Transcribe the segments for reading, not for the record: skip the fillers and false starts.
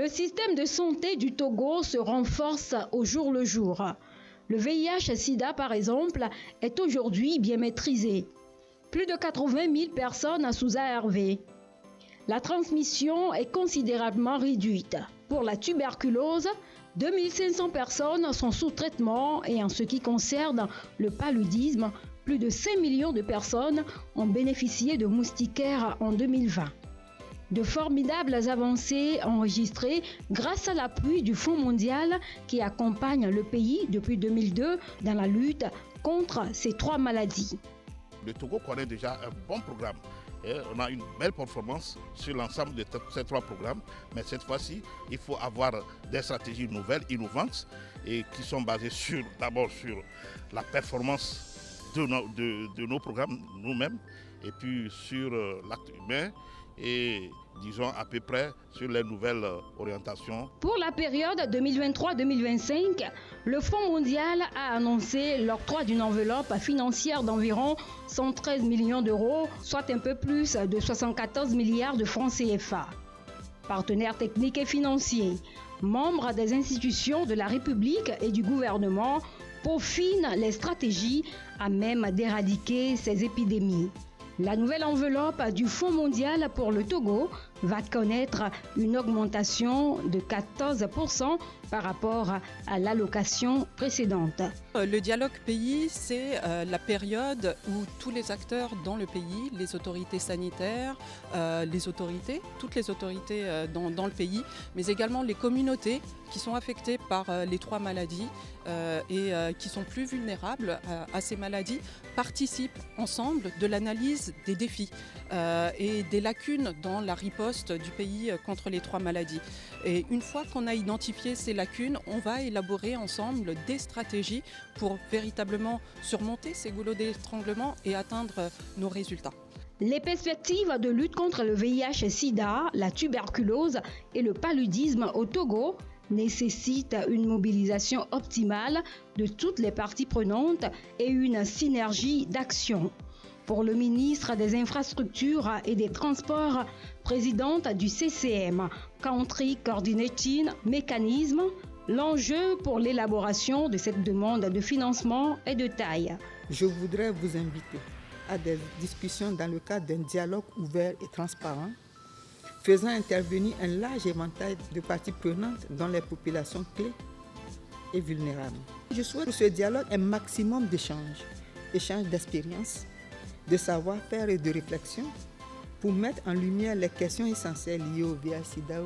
Le système de santé du Togo se renforce au jour le jour. Le VIH-Sida, par exemple, est aujourd'hui bien maîtrisé. Plus de 80 000 personnes sous ARV. La transmission est considérablement réduite. Pour la tuberculose, 2500 personnes sont sous traitement et en ce qui concerne le paludisme, plus de 5 millions de personnes ont bénéficié de moustiquaires en 2020. De formidables avancées enregistrées grâce à l'appui du Fonds mondial qui accompagne le pays depuis 2002 dans la lutte contre ces trois maladies. Le Togo connaît déjà un bon programme. Et on a une belle performance sur l'ensemble de ces trois programmes. Mais cette fois-ci, il faut avoir des stratégies nouvelles, innovantes, et qui sont basées d'abord sur la performance de nos programmes nous-mêmes, et puis sur l'acte humain, et disons à peu près sur les nouvelles orientations. Pour la période 2023-2025, le Fonds mondial a annoncé l'octroi d'une enveloppe financière d'environ 113 millions d'euros, soit un peu plus de 74 milliards de francs CFA. Partenaires techniques et financiers, membres des institutions de la République et du gouvernement peaufinent les stratégies à même d'éradiquer ces épidémies. La nouvelle enveloppe du Fonds mondial pour le Togo va connaître une augmentation de 14% par rapport à l'allocation précédente. Le dialogue pays, c'est la période où tous les acteurs dans le pays, les autorités sanitaires, toutes les autorités dans le pays, mais également les communautés qui sont affectées par les trois maladies et qui sont plus vulnérables à ces maladies, participent ensemble de l'analyse des défis et des lacunes dans la riposte du pays contre les trois maladies. Et une fois qu'on a identifié ces lacunes, on va élaborer ensemble des stratégies pour véritablement surmonter ces goulots d'étranglement et atteindre nos résultats. Les perspectives de lutte contre le VIH-Sida, la tuberculose et le paludisme au Togo nécessitent une mobilisation optimale de toutes les parties prenantes et une synergie d'action. Pour le ministre des Infrastructures et des Transports, présidente du CCM, Country Coordinating Mechanism, l'enjeu pour l'élaboration de cette demande de financement est de taille. Je voudrais vous inviter à des discussions dans le cadre d'un dialogue ouvert et transparent, faisant intervenir un large éventail de parties prenantes dans les populations clés et vulnérables. Je souhaite pour ce dialogue un maximum d'échanges d'expériences, de savoir-faire et de réflexion pour mettre en lumière les questions essentielles liées au VIH-Sida,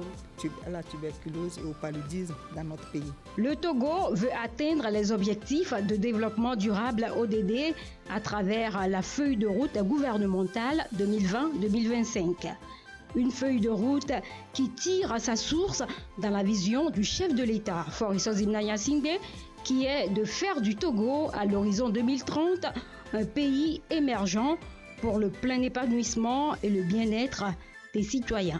à la tuberculose et au paludisme dans notre pays. Le Togo veut atteindre les objectifs de développement durable ODD à travers la feuille de route gouvernementale 2020-2025. Une feuille de route qui tire à sa source dans la vision du chef de l'État, Faure Gnassingbé, qui est de faire du Togo à l'horizon 2030 un pays émergent pour le plein épanouissement et le bien-être des citoyens.